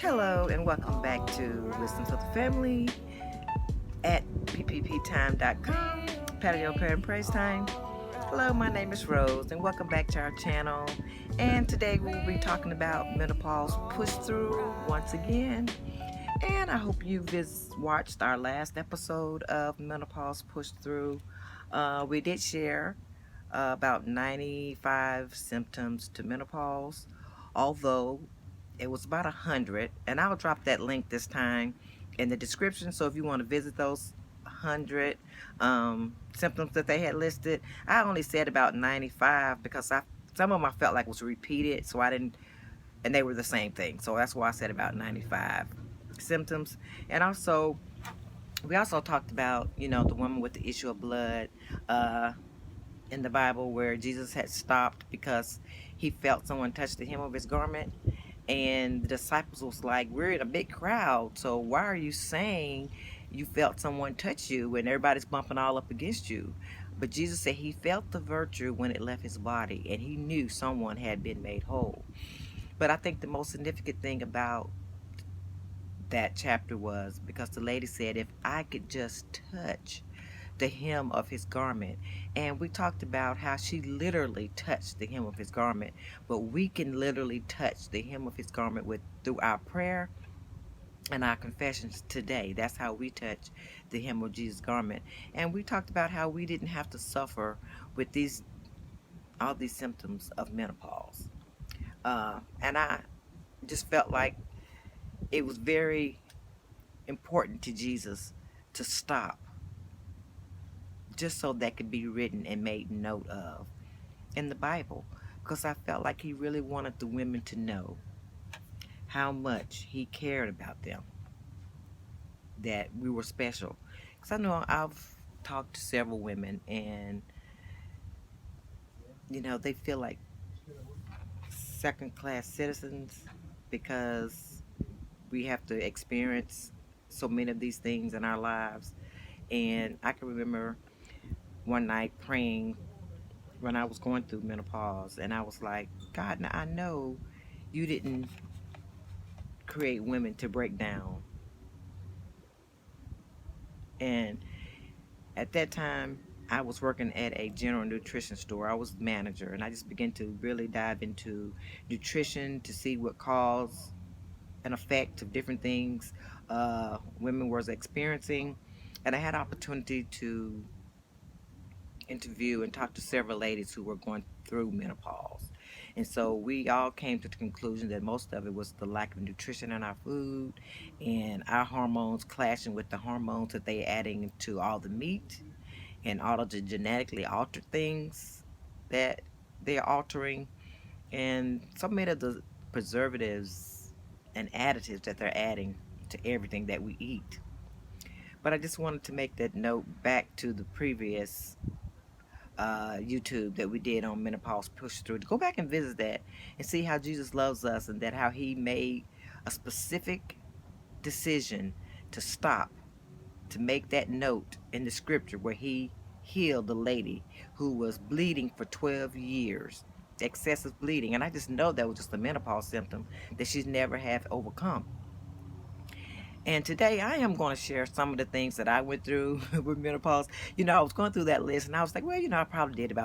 Hello and welcome back to Wisdom for the Family at ppptime.com, Patio Prayer and Praise Time. Hello, my name is Rose and welcome back to our channel. And today we'll be talking about menopause push through once again. And I hope you watched our last episode of Menopause Push Through. We did share about 95 symptoms to menopause, although it was about 100, and I'll drop that link this time in the description. So if you want to visit those 100 symptoms that they had listed, I only said about 95 because some of them I felt like was repeated, so I didn't, and they were the same thing. So that's why I said about 95 symptoms. And also, we also talked about, the woman with the issue of blood in the Bible where Jesus had stopped because he felt someone touch the hem of his garment. And the disciples was like, we're in a big crowd, so why are you saying you felt someone touch you when everybody's bumping all up against you? But Jesus said he felt the virtue when it left his body, and he knew someone had been made whole. But I think the most significant thing about that chapter was because the lady said, if I could just touch the hem of his garment. And we talked about how she literally touched the hem of his garment, but we can literally touch the hem of his garment through our prayer and our confessions today. That's how we touch the hem of Jesus' garment. And we talked about how we didn't have to suffer with all these symptoms of menopause. And I just felt like it was very important to Jesus to stop, just so that could be written and made note of in the Bible, because I felt like he really wanted the women to know how much he cared about them, that we were special. Because I know I've talked to several women, and they feel like second-class citizens because we have to experience so many of these things in our lives. And I can remember one night praying when I was going through menopause, and I was like, God, now I know you didn't create women to break down. And at that time, I was working at a general nutrition store. I was the manager, and I just began to really dive into nutrition to see what cause and effect of different things women was experiencing. And I had opportunity to interview and talk to several ladies who were going through menopause. And so we all came to the conclusion that most of it was the lack of nutrition in our food and our hormones clashing with the hormones that they adding to all the meat and all of the genetically altered things that they're altering, and so many of the preservatives and additives that they're adding to everything that we eat. But I just wanted to make that note back to the previous YouTube that we did on Menopause Push Through. Go back and visit that and see how Jesus loves us, and that how he made a specific decision to stop, to make that note in the scripture where he healed the lady who was bleeding for 12 years, excessive bleeding. And I just know that was just a menopause symptom that she's never have overcome. And today I am going to share some of the things that I went through with menopause. I was going through that list and I was like, well, I probably did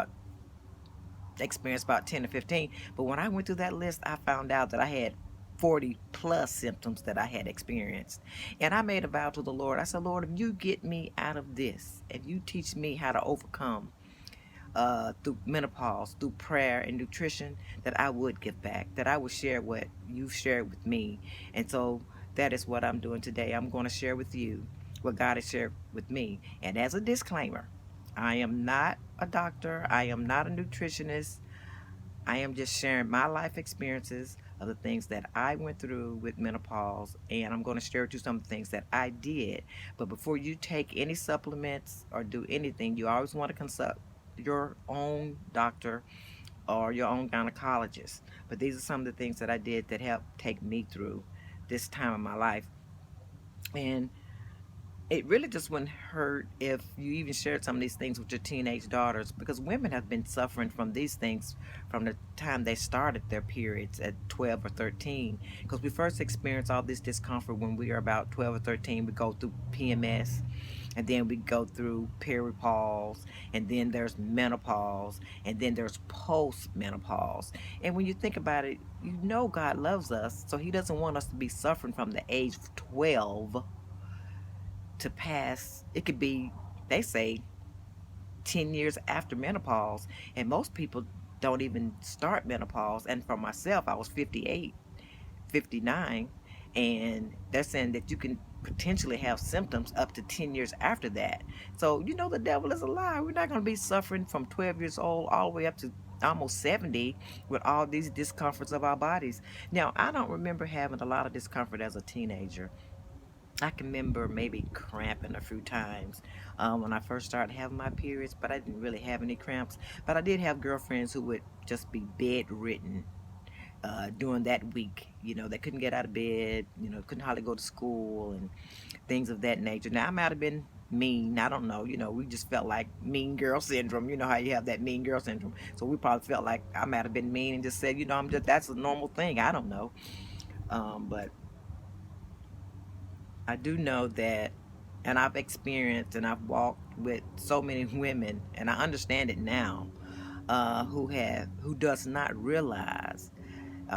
experience about 10 or 15. But when I went through that list, I found out that I had 40 plus symptoms that I had experienced. And I made a vow to the Lord. I said, Lord, if you get me out of this, if you teach me how to overcome through menopause, through prayer and nutrition, that I would give back, that I would share what you've shared with me. And so that is what I'm doing today. I'm going to share with you what God has shared with me. And as a disclaimer, I am not a doctor. I am not a nutritionist. I am just sharing my life experiences of the things that I went through with menopause, and I'm going to share with you some of the things that I did. But before you take any supplements or do anything, you always want to consult your own doctor or your own gynecologist. But these are some of the things that I did that helped take me through this time of my life. And it really just wouldn't hurt if you even shared some of these things with your teenage daughters, because women have been suffering from these things from the time they started their periods at 12 or 13. Because we first experience all this discomfort when we are about 12 or 13. We go through PMS, and then we go through perimenopause, and then there's menopause, and then there's postmenopause. And when you think about it, you know God loves us, so He doesn't want us to be suffering from the age of 12 to pass. It could be, they say, 10 years after menopause, and most people don't even start menopause. And for myself, I was 58, 59, and they're saying that you can potentially have symptoms up to 10 years after that. So you know the devil is a lie. We're not going to be suffering from 12 years old all the way up to almost 70 with all these discomforts of our bodies. Now, I don't remember having a lot of discomfort as a teenager. I can remember maybe cramping a few times when I first started having my periods, but I didn't really have any cramps. But I did have girlfriends who would just be bedridden during that week. You know, they couldn't get out of bed, you know, couldn't hardly go to school and things of that nature. Now, I might have been mean. I don't know. You know, we just felt like mean girl syndrome. You know how you have that mean girl syndrome. So we probably felt like I might have been mean and just said, you know, I'm just, that's a normal thing. I don't know. But I do know that, and I've experienced and I've walked with so many women, and I understand it now, who does not realize,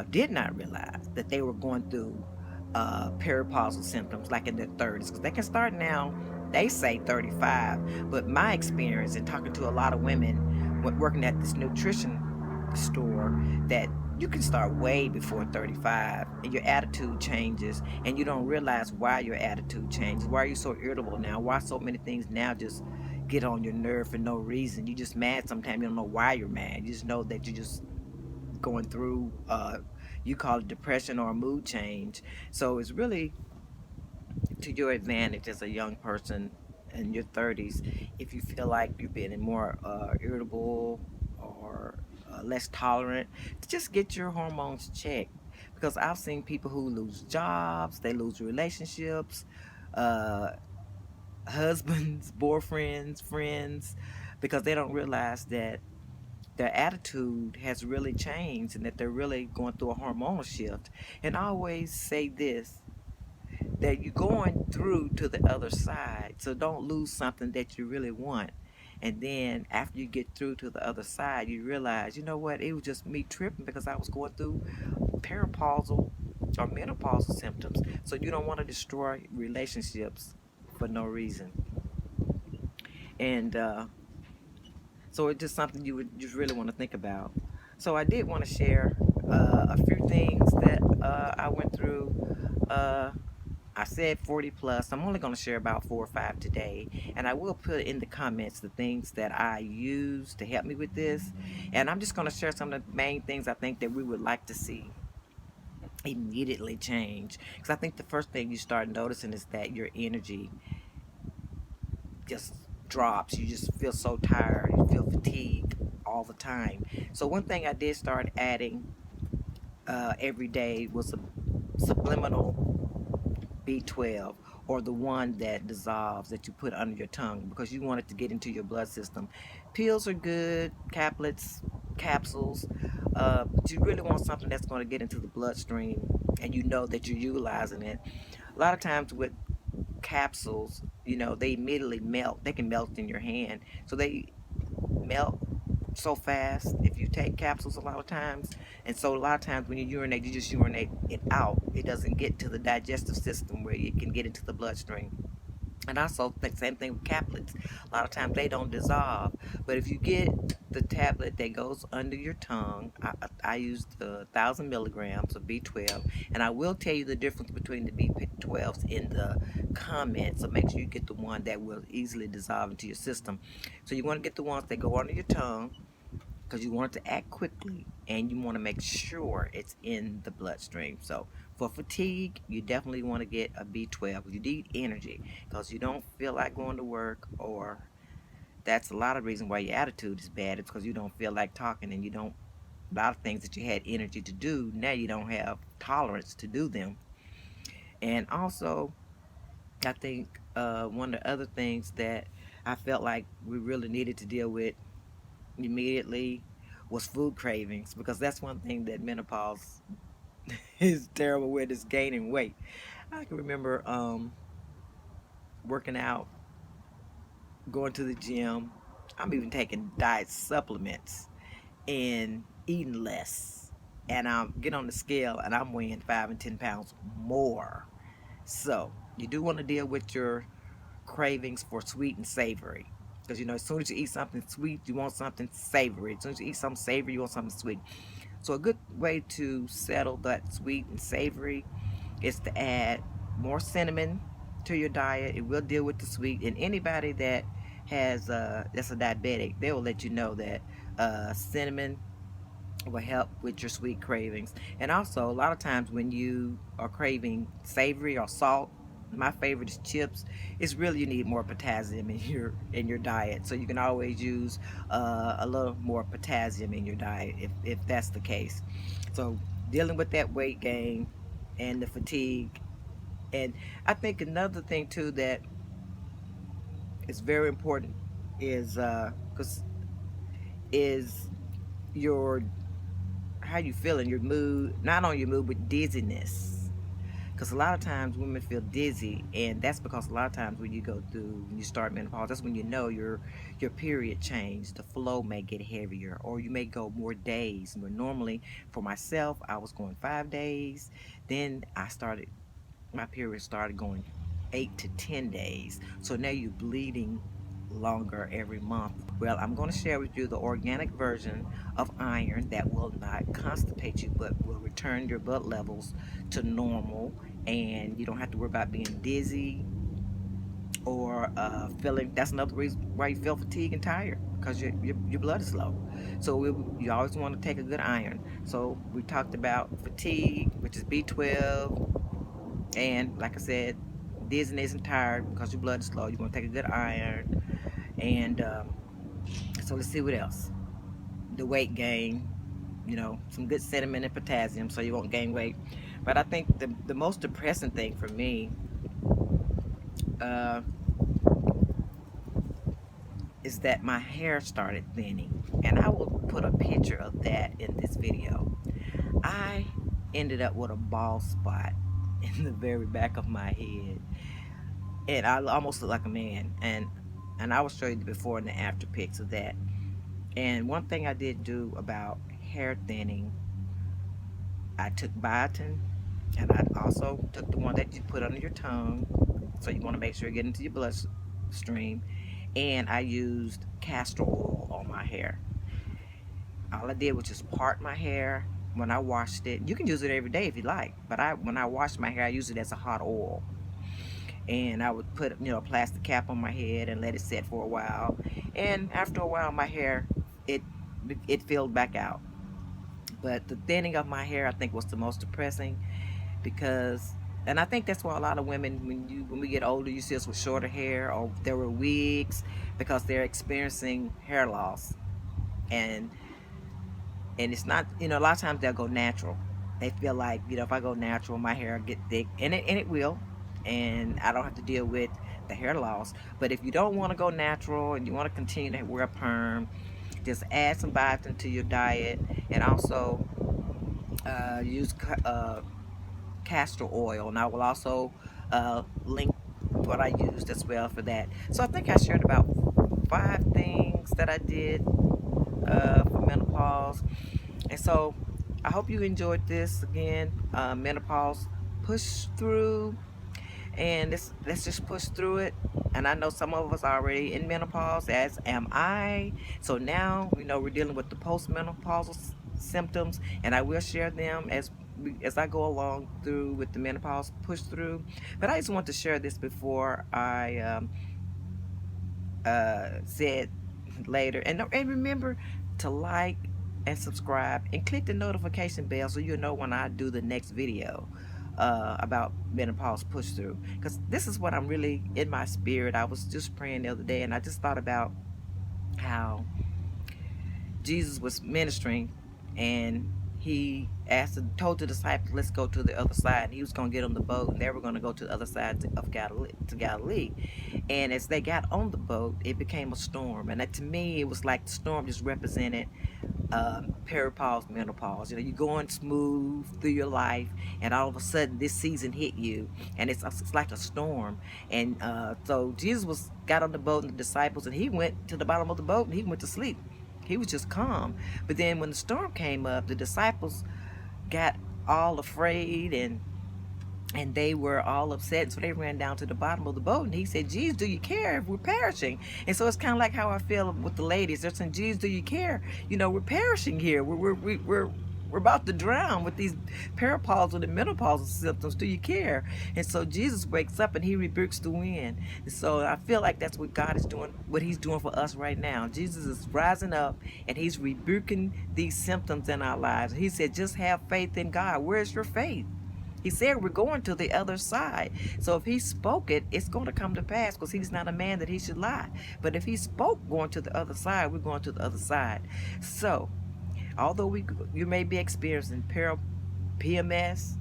did not realize that they were going through peripausal symptoms like in their 30s, because they can start now. They say 35, but my experience in talking to a lot of women working at this nutrition store, that you can start way before 35 and your attitude changes, and you don't realize why your attitude changes. Why are you so irritable now? Why so many things now just get on your nerve for no reason? You just mad sometimes, you don't know why you're mad. You just know that you're just going through you call it depression or a mood change. So it's really to your advantage as a young person in your 30s, if you feel like you're being more irritable or less tolerant, to just get your hormones checked. Because I've seen people who lose jobs, they lose relationships, uh, husbands, boyfriends, friends, because they don't realize that their attitude has really changed and that they're really going through a hormonal shift. And I always say this, that you're going through to the other side. So don't lose something that you really want. And then after you get through to the other side, you realize, you know what, it was just me tripping because I was going through peripausal or menopausal symptoms. So you don't want to destroy relationships for no reason. And so it's just something you would just really want to think about. So I did want to share a few things that I went through. Uh, I said 40 plus. I'm only going to share about 4 or 5 today. And I will put in the comments the things that I use to help me with this. And I'm just going to share some of the main things I think that we would like to see immediately change. Because I think the first thing you start noticing is that your energy just drops. You just feel so tired. You feel fatigued all the time. So one thing I did start adding every day was a subliminal B12, or the one that dissolves that you put under your tongue because you want it to get into your blood system. Pills are good, caplets, capsules, but you really want something that's going to get into the bloodstream and you know that you're utilizing it. A lot of times with capsules, you know, they immediately melt. They can melt in your hand. So they melt so fast if you take capsules a lot of times. And so a lot of times when you urinate, you just urinate it out. It doesn't get to the digestive system where it can get into the bloodstream. And also the same thing with caplets. A lot of times they don't dissolve. But if you get the tablet that goes under your tongue, I use the 1,000 milligrams of B12. And I will tell you the difference between the B12s in the comments. So make sure you get the one that will easily dissolve into your system. So you want to get the ones that go under your tongue, because you want it to act quickly and you want to make sure it's in the bloodstream. So for fatigue, you definitely want to get a B12. You need energy because you don't feel like going to work, or that's a lot of reason why your attitude is bad. It's because you don't feel like talking, and you don't, a lot of things that you had energy to do, now you don't have tolerance to do them. And also I think one of the other things that I felt like we really needed to deal with immediately was food cravings, because that's one thing that menopause is terrible with, is gaining weight. I can remember working out, going to the gym. I'm even taking diet supplements and eating less. And I'll get on the scale and I'm weighing 5 and 10 pounds more. So you do want to deal with your cravings for sweet and savory. Because as soon as you eat something sweet, you want something savory. As soon as you eat something savory, you want something sweet. So a good way to settle that sweet and savory is to add more cinnamon to your diet. It will deal with the sweet. And anybody that has that's a diabetic, they will let you know that cinnamon will help with your sweet cravings. And also, a lot of times when you are craving savory or salt, my favorite is chips. It's really, you need more potassium in your diet, so you can always use a little more potassium in your diet if that's the case. So dealing with that weight gain and the fatigue. And I think another thing too that is very important is because is your how you feeling, your mood, not only your mood but dizziness. Because a lot of times women feel dizzy, and that's because a lot of times when you start menopause, that's when your period changed. The flow may get heavier, or you may go more days. But normally, for myself, I was going 5 days. Then my period started going 8 to 10 days. So now you're bleeding longer every month. Well, I'm going to share with you the organic version of iron that will not constipate you but will return your blood levels to normal, and you don't have to worry about being dizzy or feeling. That's another reason why you feel fatigued and tired, because your blood is low. So you always want to take a good iron. So we talked about fatigue, which is B12, and like I said, dizziness and tired because your blood is low. You want to take a good iron. And so let's see what else. The weight gain, some good cinnamon and potassium so you won't gain weight. But I think the most depressing thing for me uh, is that my hair started thinning. And I will put a picture of that in this video. I ended up with a bald spot in the very back of my head. And I almost look like a man. And I will show you the before and the after pics of that. And one thing I did do about hair thinning, I took biotin, and I also took the one that you put under your tongue. So you want to make sure you get into your bloodstream. And I used castor oil on my hair. All I did was just part my hair when I washed it. You can use it every day if you like, but when I washed my hair, I used it as a hot oil. And I would put a plastic cap on my head and let it set for a while. And after a while, my hair it it filled back out. But the thinning of my hair, I think, was the most depressing, because, and I think that's why a lot of women, when we get older, you see us with shorter hair or there were wigs, because they're experiencing hair loss. And it's not, a lot of times they'll go natural. They feel like, if I go natural, my hair will get thick, and it will, and I don't have to deal with the hair loss. But if you don't want to go natural and you want to continue to wear a perm, just add some biotin to your diet, and also use castor oil. And I will also link what I used as well for that. So I think I shared about 5 things that I did for menopause. And so I hope you enjoyed this. Again, menopause, push through, and let's just push through it. And I know some of us are already in menopause, as am I. So now we're dealing with the postmenopausal symptoms, and I will share them as I go along through with the menopause push through. But I just want to share this before I said later. And remember to like and subscribe and click the notification bell so you'll know when I do the next video about menopause push through, because this is what I'm really in my spirit. I was just praying the other day, and I just thought about how Jesus was ministering, and he told the disciples, let's go to the other side. He was going to get on the boat, and they were going to go to the other side of Galilee. And as they got on the boat, it became a storm. And that, to me, it was like the storm just represented perimenopause, menopause. You know, you're going smooth through your life, and all of a sudden this season hit you, and it's like a storm. And so Jesus got on the boat, and the disciples, and he went to the bottom of the boat, and he went to sleep. He was just calm. But then when the storm came up, the disciples got all afraid, and they were all upset, so they ran down to the bottom of the boat, and he said, Jesus, do you care if we're perishing? And so it's kind of like how I feel with the ladies. They're saying, Jesus, do you care? You know, we're perishing here. We're about to drown with these peripausal and menopausal symptoms. Do you care? And so Jesus wakes up and he rebukes the wind. And so I feel like that's what God is doing, what he's doing for us right now. Jesus is rising up and he's rebuking these symptoms in our lives. He said, just have faith in God. Where's your faith? He said we're going to the other side. So if he spoke it, it's going to come to pass, because he's not a man that he should lie. But if he spoke going to the other side, we're going to the other side. So although you may be experiencing PMS,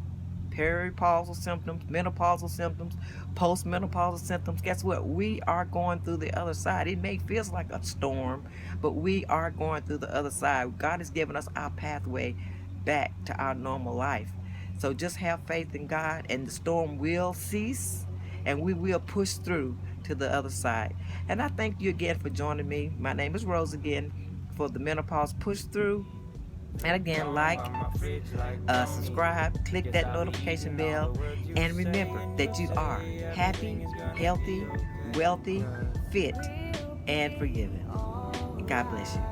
peripausal symptoms, menopausal symptoms, postmenopausal symptoms, guess what? We are going through the other side. It may feel like a storm, but we are going through the other side. God has given us our pathway back to our normal life. So just have faith in God, and the storm will cease, and we will push through to the other side. And I thank you again for joining me. My name is Rose again for the Menopause Push Through. And again, subscribe, click that notification bell, and remember that you are happy, healthy, wealthy, fit, and forgiven. God bless you.